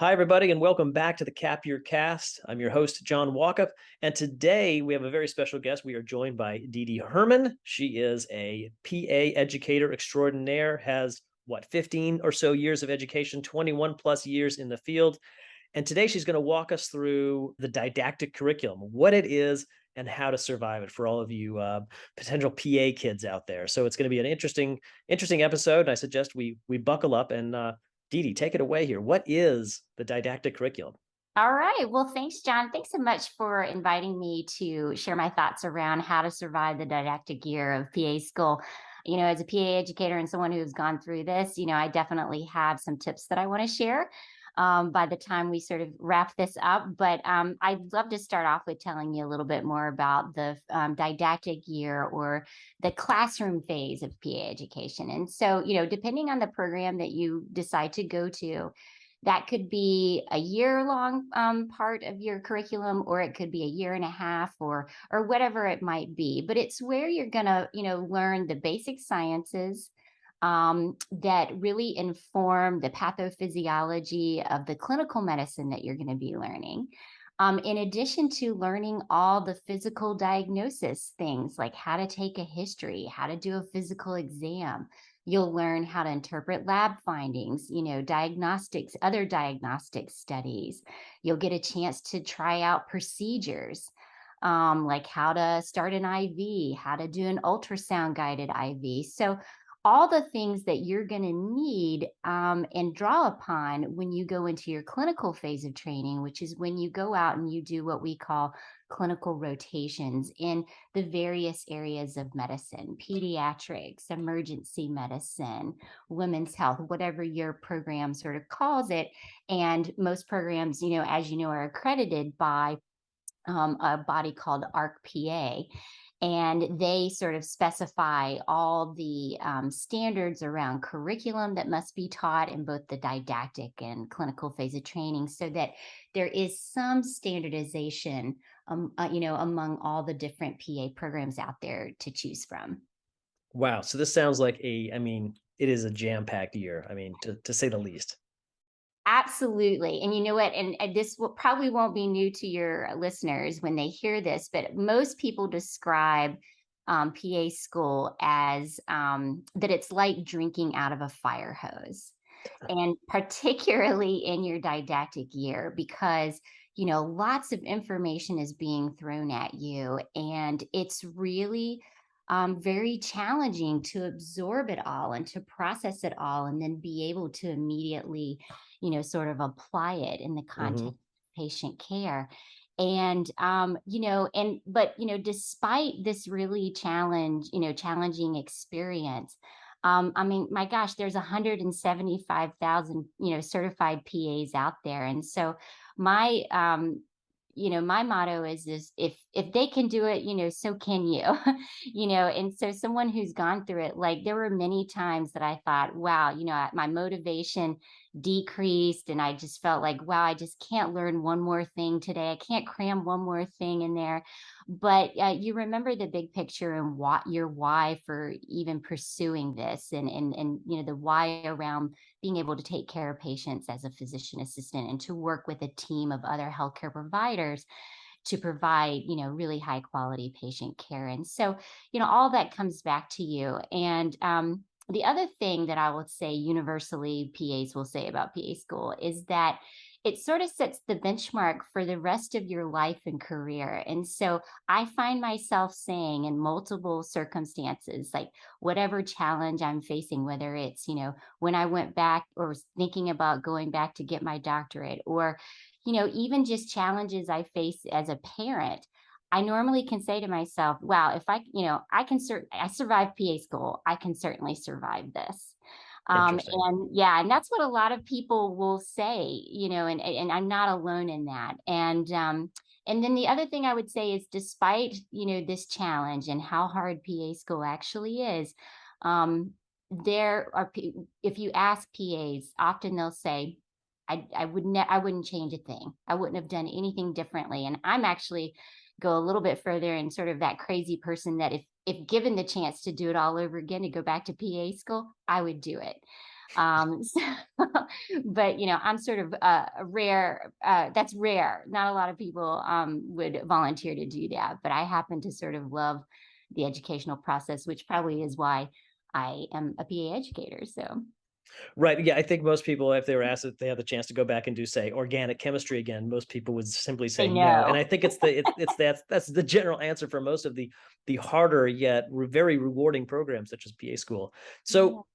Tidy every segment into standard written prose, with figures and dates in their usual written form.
Hi, everybody, and welcome back to the CapYear Cast. I'm your host, John Walkup, and today we have a very special guest. We are joined by Debra Herrmann. She is a PA educator extraordinaire, has 15 or so years of education, 21 plus years in the field. And today she's going to walk us through the didactic curriculum, what it is, and how to survive it for all of you potential PA kids out there. So it's going to be an interesting episode. And I suggest we buckle up and Dee, take it away here. What is the didactic curriculum? All right. Well, thanks, John. Thanks so much for inviting me to share my thoughts around how to survive the didactic year of PA school. As a PA educator and someone who's gone through this, I definitely have some tips that I want to share by the time we sort of wrap this up. But I'd love to start off with telling you a little bit more about the didactic year or the classroom phase of PA education. And so, depending on the program that you decide to go to, that could be a year-long part of your curriculum, or it could be a year and a half, or whatever it might be. But it's where you're gonna, learn the basic sciences that really inform the pathophysiology of the clinical medicine that you're going to be learning. In addition to learning all the physical diagnosis things like how to take a history, how to do a physical exam, you'll learn how to interpret lab findings, diagnostics, other diagnostic studies. You'll get a chance to try out procedures, like how to start an IV, how to do an ultrasound guided IV. So all the things that you're going to need and draw upon when you go into your clinical phase of training, which is when you go out and you do what we call clinical rotations in the various areas of medicine: pediatrics, emergency medicine, women's health, whatever your program sort of calls it. And most programs, as you know, are accredited by a body called ARC-PA, and they sort of specify all the standards around curriculum that must be taught in both the didactic and clinical phase of training, so that there is some standardization, among all the different PA programs out there to choose from. Wow. So this sounds like it is a jam-packed year. To say the least. Absolutely. And you know what? And this probably won't be new to your listeners when they hear this, but most people describe PA school as that it's like drinking out of a fire hose. And particularly in your didactic year, because, lots of information is being thrown at you, and it's really very challenging to absorb it all and to process it all and then be able to immediately, sort of apply it in the context Hmm. of patient care. And but despite this really challenging experience, my gosh, there's 175,000, certified PAs out there. And so my my motto is if they can do it, so can you. And so someone who's gone through it, like, there were many times that I thought, wow, my motivation decreased, and I just felt like, wow, I just can't learn one more thing today. I can't cram one more thing in there. But you remember the big picture and what your why for even pursuing this, and the why around being able to take care of patients as a physician assistant and to work with a team of other healthcare providers to provide, really high quality patient care. And so, all that comes back to you. And the other thing that I would say universally PAs will say about PA school is that it sort of sets the benchmark for the rest of your life and career. And so I find myself saying in multiple circumstances, like, whatever challenge I'm facing, whether it's, when I went back or was thinking about going back to get my doctorate, or, even just challenges I face as a parent, I normally can say to myself, wow, if I survived PA school, I can certainly survive this. Interesting. And yeah, and that's what a lot of people will say, and I'm not alone in that. And then the other thing I would say is, despite, this challenge and how hard PA school actually is, um, if you ask PAs, often they'll say, I wouldn't change a thing. I wouldn't have done anything differently. And I'm actually go a little bit further and sort of that crazy person that if given the chance to do it all over again, to go back to PA school, I would do it. So, but I'm sort of a rare. That's rare. Not a lot of people would volunteer to do that, but I happen to sort of love the educational process, which probably is why I am a PA educator. So Right. Yeah. I think most people, if they were asked if they have the chance to go back and do, say, organic chemistry again, most people would simply I say no. And know. I think it's that's the general answer for most of the harder yet very rewarding programs such as PA school. Yeah. So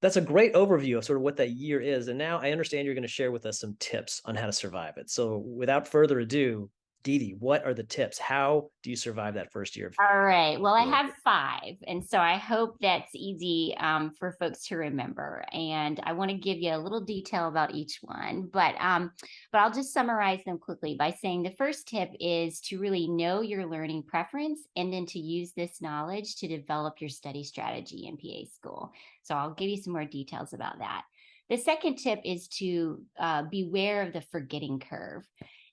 that's a great overview of sort of what that year is. And now I understand you're going to share with us some tips on how to survive it. So without further ado, Didi, what are the tips? How do you survive that first year of All right. Well, I school? have five. And so I hope that's easy for folks to remember. And I want to give you a little detail about each one, but I'll just summarize them quickly by saying the first tip is to really know your learning preference and then to use this knowledge to develop your study strategy in PA school. So I'll give you some more details about that. The second tip is to beware of the forgetting curve.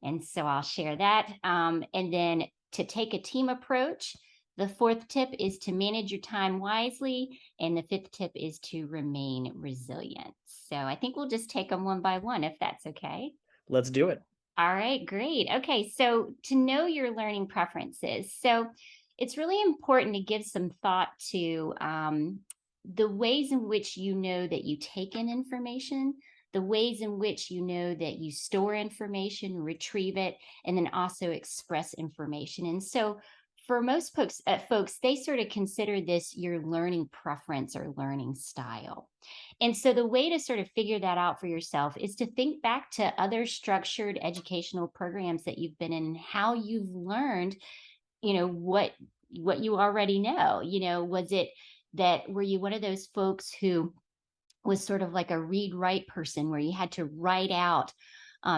And so I'll share that. And then to take a team approach. The fourth tip is to manage your time wisely. And the fifth tip is to remain resilient. So I think we'll just take them one by one if that's okay. Let's do it. All right, great. Okay, so to know your learning preferences. So it's really important to give some thought to the ways in which you know that you take in information, the ways in which you know that you store information, retrieve it, and then also express information. And so for most folks, they sort of consider this your learning preference or learning style. And so the way to sort of figure that out for yourself is to think back to other structured educational programs that you've been in and how you've learned, what you already know. Was it that were you one of those folks who was sort of like a read write person where you had to write out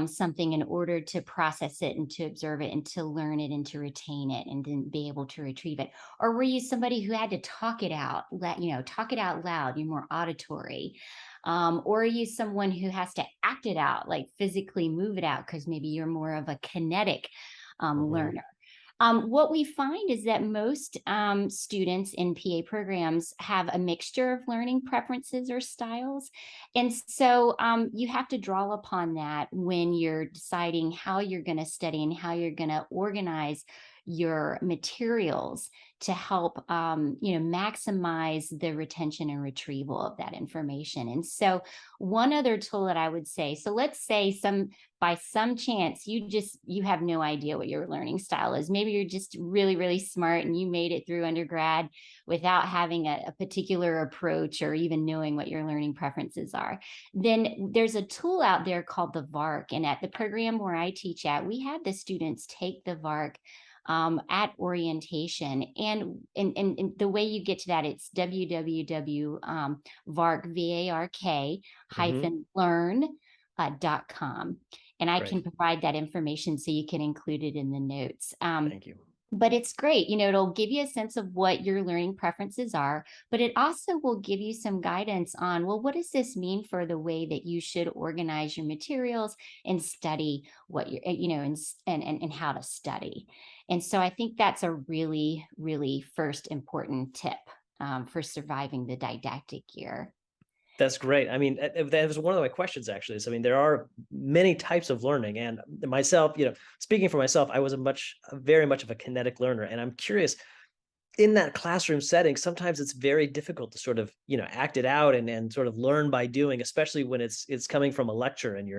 something in order to process it and to observe it and to learn it and to retain it and then be able to retrieve it? Or were you somebody who had to talk it out, talk it out loud, you're more auditory? Or are you someone who has to act it out, like physically move it out because maybe you're more of a kinetic Mhm. learner? What we find is that most students in PA programs have a mixture of learning preferences or styles. And so you have to draw upon that when you're deciding how you're going to study and how you're going to organize your materials to help maximize the retention and retrieval of that information. And so one other tool that I would say, so let's say by some chance you have no idea what your learning style is. Maybe you're just really, really smart and you made it through undergrad without having a particular approach or even knowing what your learning preferences are. Then there's a tool out there called the VARC. And at the program where I teach at, we have the students take the VARC at orientation. And the way you get to that, it's www.vark, Mhm. learn.com. And I Great. can provide that information so you can include it in the notes. Thank you. But it's great. It'll give you a sense of what your learning preferences are, but it also will give you some guidance on, well, what does this mean for the way that you should organize your materials and study what you're, and how to study. And so I think that's a really, really first important tip for surviving the didactic year. That's great. I mean, that was one of my questions actually. Is I mean, there are many types of learning, and myself, speaking for myself, I was very much of a kinetic learner, and I'm curious, in that classroom setting, sometimes it's very difficult to sort of, act it out and sort of learn by doing, especially when it's coming from a lecture and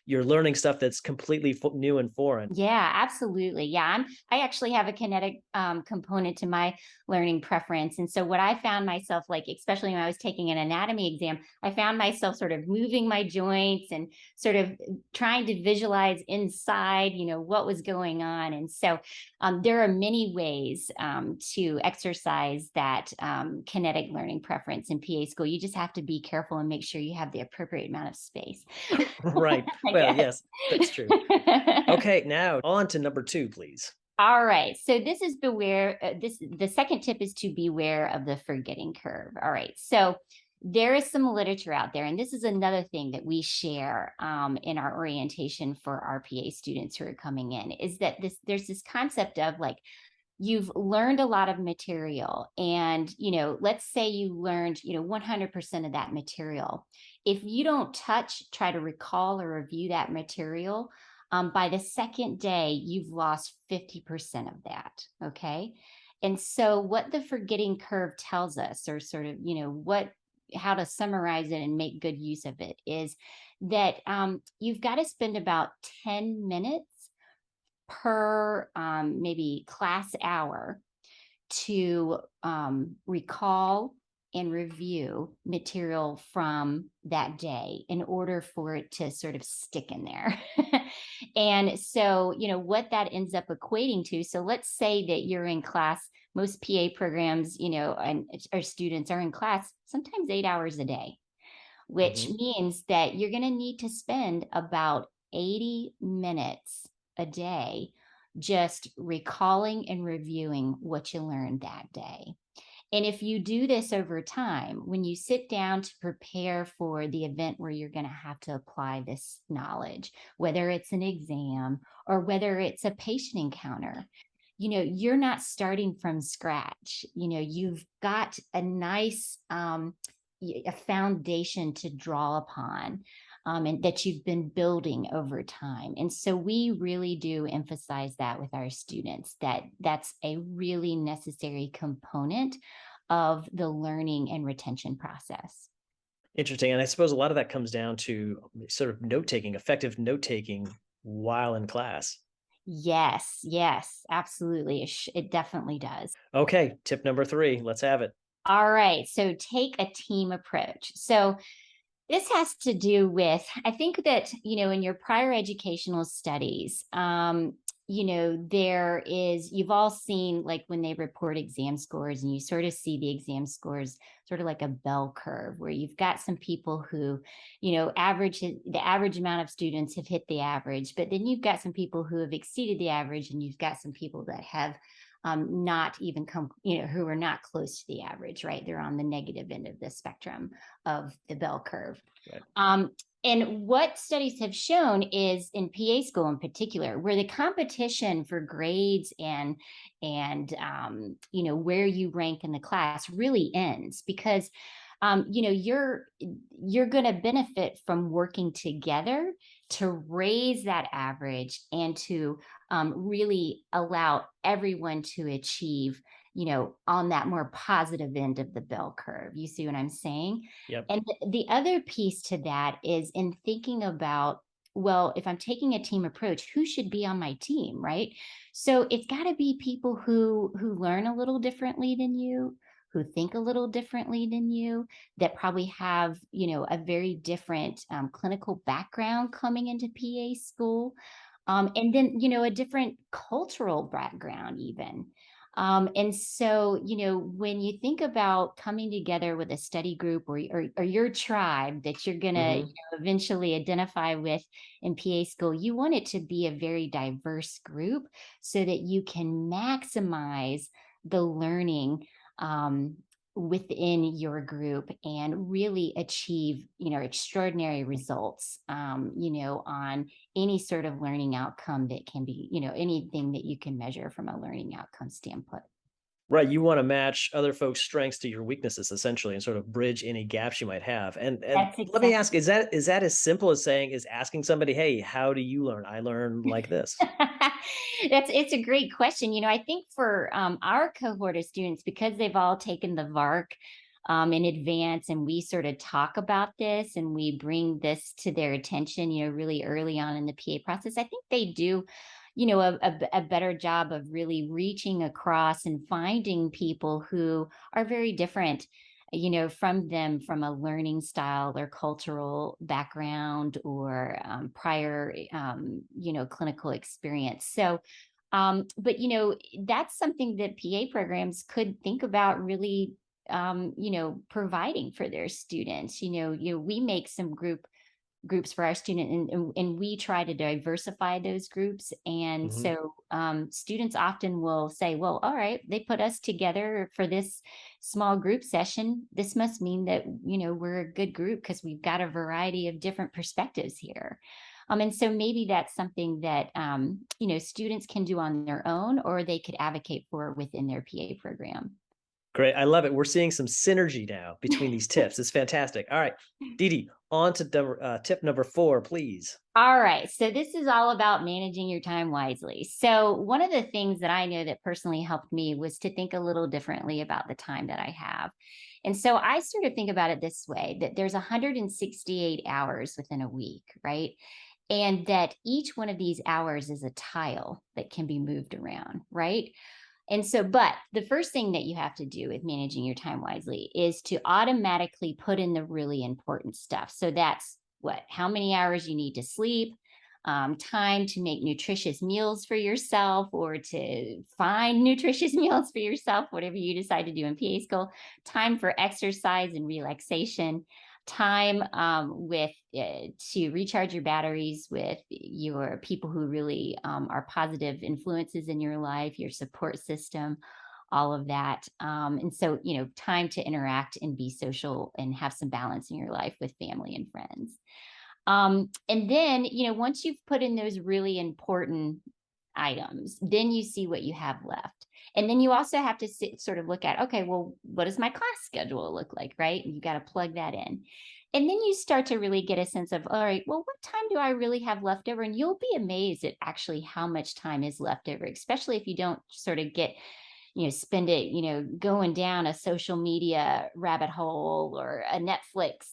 you're learning stuff that's completely new and foreign. Yeah, absolutely. Yeah, I actually have a kinetic component to my learning preference. And so what I found myself like, especially when I was taking an anatomy exam, I found myself sort of moving my joints and sort of trying to visualize inside, what was going on. And so there are many ways to exercise that kinetic learning preference in PA school. You just have to be careful and make sure you have the appropriate amount of space. Right. I Well, guess. yes, that's true. Okay, now on to number two, please. All right. So this is beware. The second tip is to beware of the forgetting curve. All right. So there is some literature out there, and this is another thing that we share in our orientation for our PA students who are coming in, is that there's this concept of like, you've learned a lot of material and let's say you learned 100% of that material, If you don't try to recall or review that material, by the second day, you've lost 50% of that. Okay. And so, what the forgetting curve tells us, or sort of, how to summarize it and make good use of it, is that you've got to spend about 10 minutes per maybe class hour to recall and review material from that day in order for it to sort of stick in there. And so, what that ends up equating to. So, let's say that you're in class, most PA programs, and our students are in class sometimes 8 hours a day, which Hmm. means that you're going to need to spend about 80 minutes a day just recalling and reviewing what you learned that day. And if you do this over time, when you sit down to prepare for the event where you're going to have to apply this knowledge, whether it's an exam or whether it's a patient encounter, you're not starting from scratch. You've got a nice a foundation to draw upon, and that you've been building over time. And so we really do emphasize that with our students, that that's a really necessary component of the learning and retention process. Interesting. And I suppose a lot of that comes down to sort of note taking, effective note taking while in class. Yes, yes, absolutely. It definitely does. Okay, tip number 3. Let's have it. All right. So take a team approach. So this has to do with, I think that, in your prior educational studies, you've all seen like when they report exam scores, and you sort of see the exam scores sort of like a bell curve where you've got some people who, the average amount of students have hit the average, but then you've got some people who have exceeded the average, and you've got some people that have not even come, who are not close to the average, right? They're on the negative end of the spectrum of the bell curve. Right. Um, and what studies have shown is in PA school in particular, where the competition for grades and where you rank in the class really ends, because you're going to benefit from working together to raise that average and to really allow everyone to achieve, on that more positive end of the bell curve. You see what I'm saying? Yep. And the other piece to that is in thinking about, well, if I'm taking a team approach, who should be on my team, right? So it's got to be people who learn a little differently than you, who think a little differently than you, that probably have, a very different clinical background coming into PA school, and then, a different cultural background even. And so, when you think about coming together with a study group, or your tribe that you're going to, Hmm. eventually identify with in PA school, you want it to be a very diverse group so that you can maximize the learning um, within your group and really achieve, extraordinary results, on any sort of learning outcome that can be, anything that you can measure from a learning outcome standpoint. Right. You want to match other folks' strengths to your weaknesses, essentially, and sort of bridge any gaps you might have. And That's let me exactly. ask, is that as simple as saying, is asking somebody, hey, how do you learn? I learn like this. It's a great question. I think for our cohort of students, because they've all taken the VARC in advance, and we sort of talk about this and we bring this to their attention, really early on in the PA process, I think they do, a better job of really reaching across and finding people who are very different, from them, from a learning style or cultural background, or prior, clinical experience. So, but that's something that PA programs could think about really, providing for their students. We make some groups for our student, and we try to diversify those groups. And Hmm. so students often will say, well, all right, they put us together for this small group session, this must mean that we're a good group because we've got a variety of different perspectives here. And so maybe that's something that students can do on their own, or they could advocate for within their PA program. Great. I love it. We're seeing some synergy now between these tips. It's fantastic. All right, Didi, on to tip number 4, please. All right. So this is all about managing your time wisely. So one of the things that I know that personally helped me was to think a little differently about the time that I have. And so I sort of think about it this way, that there's 168 hours within a week, right? And that each one of these hours is a tile that can be moved around, right? And so, but the first thing that you have to do with managing your time wisely is to automatically put in the really important stuff. So that's what, how many hours you need to sleep, time to make nutritious meals for yourself or to find nutritious meals for yourself, whatever you decide to do in PA school, time for exercise and relaxation, time with to recharge your batteries with your people who really are positive influences in your life, your support system, all of that. And so, time to interact and be social and have some balance in your life with family and friends. And then, once you've put in those really important items, then you see what you have left. And then you also have to sort of look at, okay, well, what does my class schedule look like, right? You got to plug that in. And then you start to really get a sense of, all right, well, what time do I really have left over? And you'll be amazed at actually how much time is left over, especially if you don't sort of spend it, going down a social media rabbit hole or a Netflix,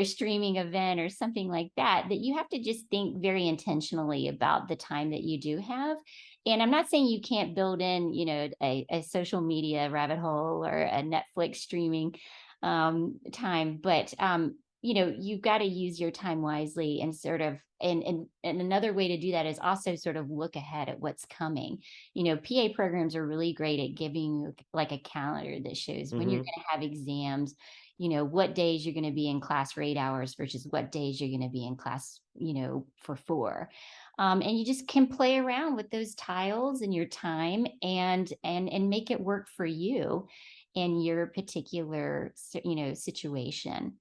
streaming event or something like that, that you have to just think very intentionally about the time that you do have. And I'm not saying you can't build in, a social media rabbit hole or a Netflix streaming time, but you've got to use your time wisely and sort of, and another way to do that is also sort of look ahead at what's coming. PA programs are really great at giving you like a calendar that shows when you're Hmm. going to have exams, what days you're going to be in class for 8 hours versus what days you're going to be in class, for 4. And you just can play around with those tiles and your time and make it work for you in your particular, situation.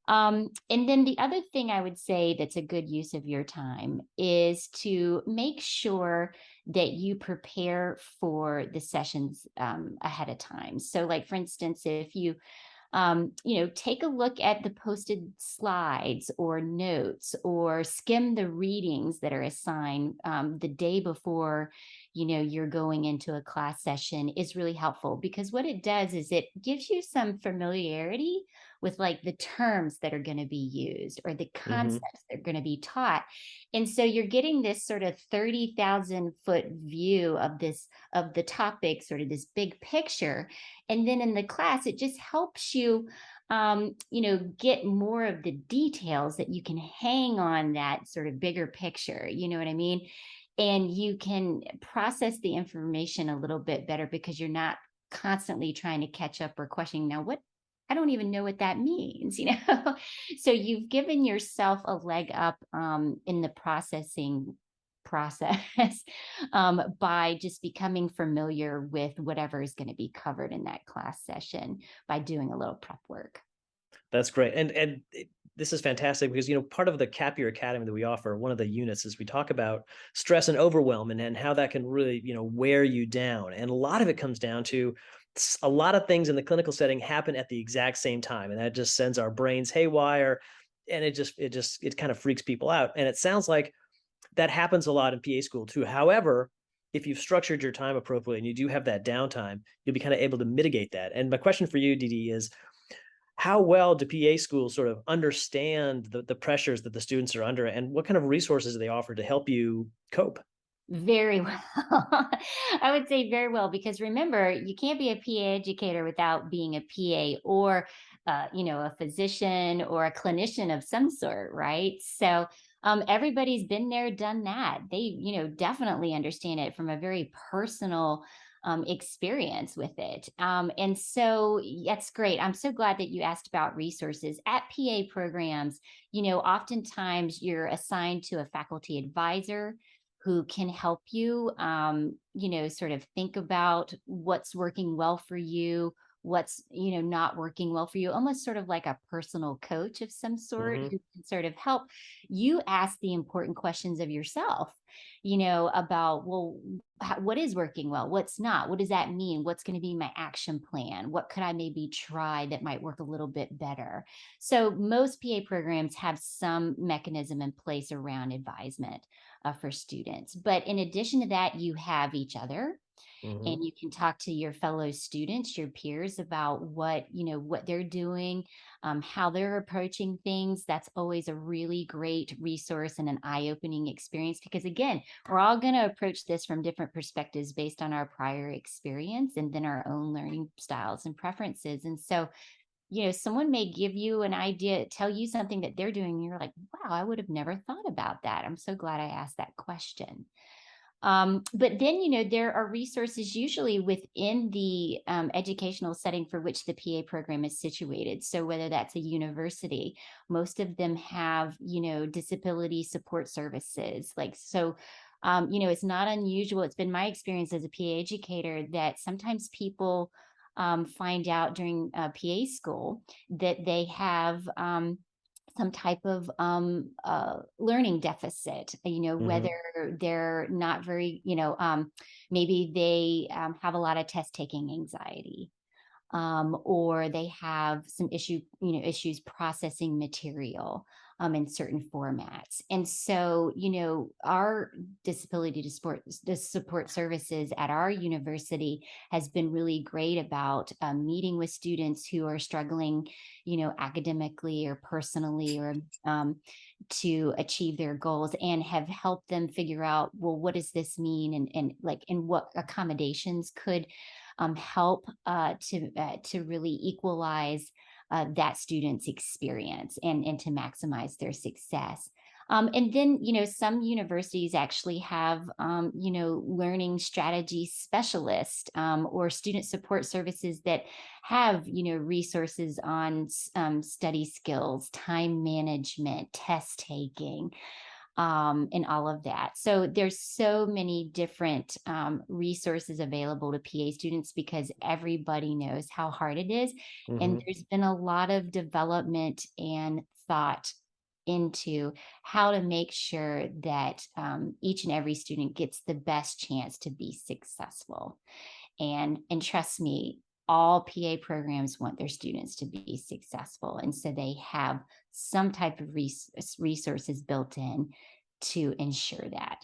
And then the other thing I would say that's a good use of your time is to make sure that you prepare for the sessions ahead of time. So, like for instance, if you take a look at the posted slides or notes or skim the readings that are assigned the day before, you're going into a class session is really helpful because what it does is it gives you some familiarity with like the terms that are going to be used or the Hmm. concepts that are going to be taught. And so you're getting this sort of 30,000-foot view of the topic, sort of this big picture. And then in the class, it just helps you, get more of the details that you can hang on that sort of bigger picture. You know what I mean? And you can process the information a little bit better because you're not constantly trying to catch up or questioning now what I don't even know what that means. So you've given yourself a leg up in the processing process by just becoming familiar with whatever is going to be covered in that class session by doing a little prep work. That's great. This is fantastic because, part of the CapYear Academy that we offer, one of the units is we talk about stress and overwhelm and how that can really, wear you down. And a lot of it comes down to a lot of things in the clinical setting happen at the exact same time. And that just sends our brains haywire. And it kind of freaks people out. And it sounds like that happens a lot in PA school too. However, if you've structured your time appropriately and you do have that downtime, you'll be kind of able to mitigate that. And my question for you, Didi, is how well do PA schools sort of understand the pressures that the students are under, and what kind of resources do they offer to help you cope? Very well. I would say very well, because remember, you can't be a PA educator without being a PA or, a physician or a clinician of some sort, right? So everybody's been there, done that. They, definitely understand it from a very personal experience with it. And so that's great. I'm so glad that you asked about resources at PA programs. Oftentimes you're assigned to a faculty advisor who can help you, sort of think about what's working well for you, what's, not working well for you, almost sort of like a personal coach of some sort Hmm. who can sort of help you ask the important questions of yourself, about, well, what is working well? What's not? What does that mean? What's going to be my action plan? What could I maybe try that might work a little bit better? So most PA programs have some mechanism in place around advisement for students. But in addition to that, you have each other, Hmm. and you can talk to your fellow students, your peers, about what they're doing, how they're approaching things. That's always a really great resource and an eye-opening experience, because again, we're all going to approach this from different perspectives based on our prior experience and then our own learning styles and preferences. And so, someone may give you an idea, tell you something that they're doing, and you're like, wow, I would have never thought about that. I'm so glad I asked that question. But then, there are resources usually within the educational setting for which the PA program is situated. So whether that's a university, most of them have, disability support services. It's not unusual. It's been my experience as a PA educator that sometimes people find out during PA school that they have some type of learning deficit, whether Hmm. they're not very, maybe they have a lot of test taking anxiety, or they have some issues processing material in certain formats. And so, our the support services at our university has been really great about meeting with students who are struggling, academically or personally, or to achieve their goals, and have helped them figure out, well, what does this mean, and what accommodations could help to really equalize that student's experience, and to maximize their success. And then, some universities actually have, learning strategy specialists, or student support services that have, resources on study skills, time management, test taking, and all of that. So there's so many different resources available to PA students, because everybody knows how hard it is. And Hmm. there's been a lot of development and thought into how to make sure that each and every student gets the best chance to be successful. And trust me, all PA programs want their students to be successful. And so they have some type of resources built in to ensure that.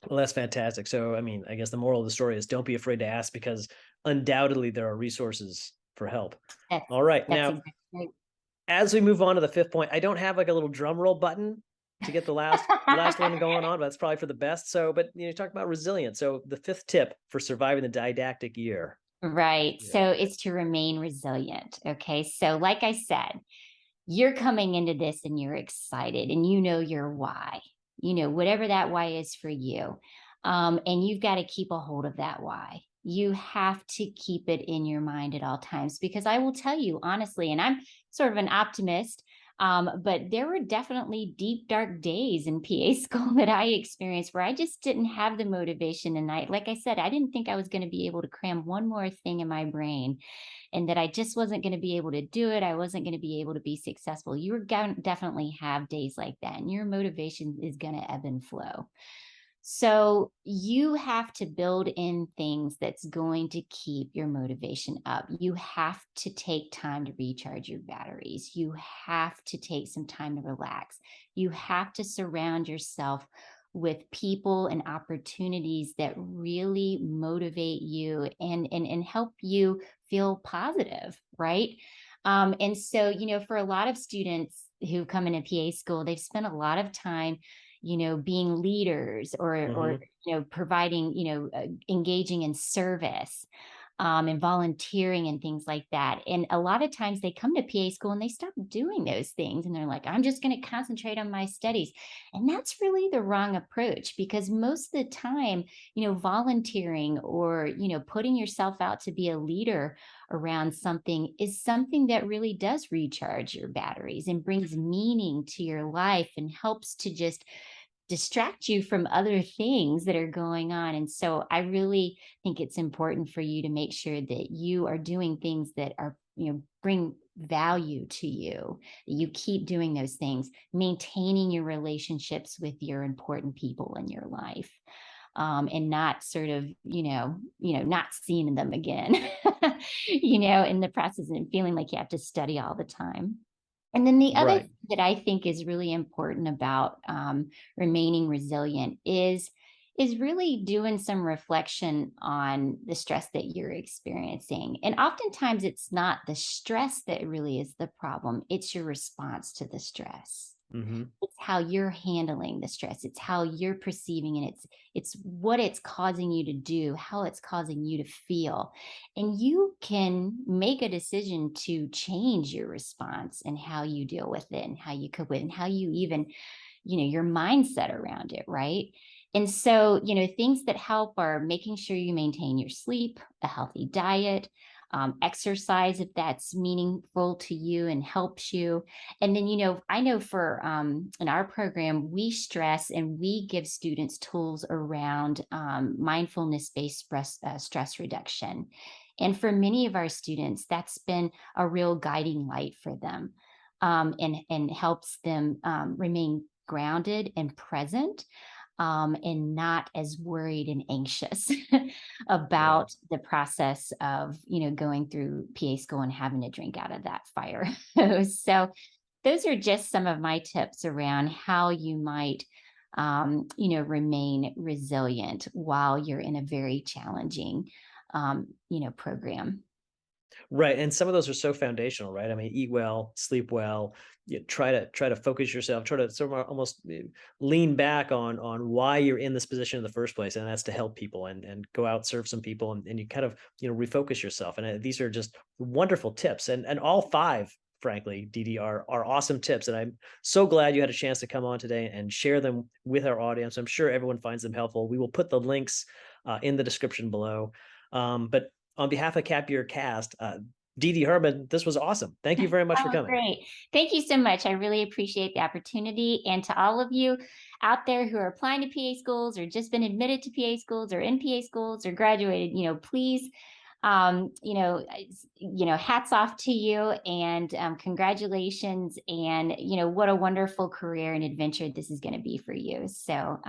Well, that's fantastic. So, I mean, I guess the moral of the story is don't be afraid to ask, because undoubtedly there are resources for help. That's All right. that's Now, exactly right. as we move on to the fifth point, I don't have like a little drum roll button to get the last one going on, but that's probably for the best. So, but you talk about resilience. So, the fifth tip for surviving the didactic year. Right. Yeah. So it's to remain resilient. Okay. So, like I said, you're coming into this and you're excited, and your why, whatever that why is for you. And you've got to keep a hold of that why. You have to keep it in your mind at all times, because I will tell you honestly, and I'm sort of an optimist. But there were definitely deep, dark days in PA school that I experienced where I just didn't have the motivation. And like I said, I didn't think I was going to be able to cram one more thing in my brain, and that I just wasn't going to be able to do it. I wasn't going to be able to be successful. You're going to definitely have days like that, and your motivation is going to ebb and flow. So you have to build in things that's going to keep your motivation up. You have to take time to recharge your batteries. You have to take some time to relax. You have to surround yourself with people and opportunities that really motivate you, and help you feel positive, right? And so, for a lot of students who come into PA school, they've spent a lot of time, being leaders, or Hmm. providing, engaging in service, and volunteering and things like that. And a lot of times they come to PA school and they stop doing those things, and they're like, I'm just going to concentrate on my studies. And that's really the wrong approach, because most of the time, volunteering, or, putting yourself out to be a leader around something is something that really does recharge your batteries and brings meaning to your life, and helps to just distract you from other things that are going on. And so I really think it's important for you to make sure that you are doing things that are, bring value to you, that you keep doing those things, maintaining your relationships with your important people in your life. And not sort of, not seeing them again, in the process and feeling like you have to study all the time. And then the other Right. thing that I think is really important about remaining resilient is really doing some reflection on the stress that you're experiencing. And oftentimes it's not the stress that really is the problem, it's your response to the stress. Hmm. It's how you're handling the stress, it's how you're perceiving it, it's what it's causing you to do, how it's causing you to feel. And you can make a decision to change your response and how you deal with it and how you cope with it and how you even, your mindset around it, right? And so, things that help are making sure you maintain your sleep, a healthy diet, exercise if that's meaningful to you and helps you. And then, I know for in our program, we stress and we give students tools around mindfulness based stress reduction. And for many of our students, that's been a real guiding light for them, and helps them remain grounded and present, and not as worried and anxious Right. about the process of, going through PA school and having to drink out of that fire hose. So those are just some of my tips around how you might, remain resilient while you're in a very challenging, program. Right, and some of those are so foundational, right? I mean, eat well, sleep well, try to focus yourself, try to sort of almost lean back on why you're in this position in the first place, and that's to help people and go out, serve some people, and you kind of refocus yourself. And these are just wonderful tips, and all five, frankly, DD are awesome tips, and I'm so glad you had a chance to come on today and share them with our audience. I'm sure everyone finds them helpful. We will put the links in the description below. But on behalf of CapYear Cast, Dee Herrmann, this was awesome. Thank you very much for Oh, coming. great. Thank you so much. I really appreciate the opportunity. And to all of you out there who are applying to PA schools or just been admitted to PA schools or in PA schools or graduated, please, hats off to you and congratulations. And, what a wonderful career and adventure this is going to be for you. So,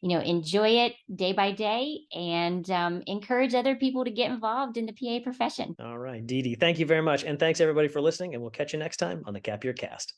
enjoy it day by day and encourage other people to get involved in the PA profession. All right, Dee, thank you very much. And thanks everybody for listening, and we'll catch you next time on the CapYear Cast.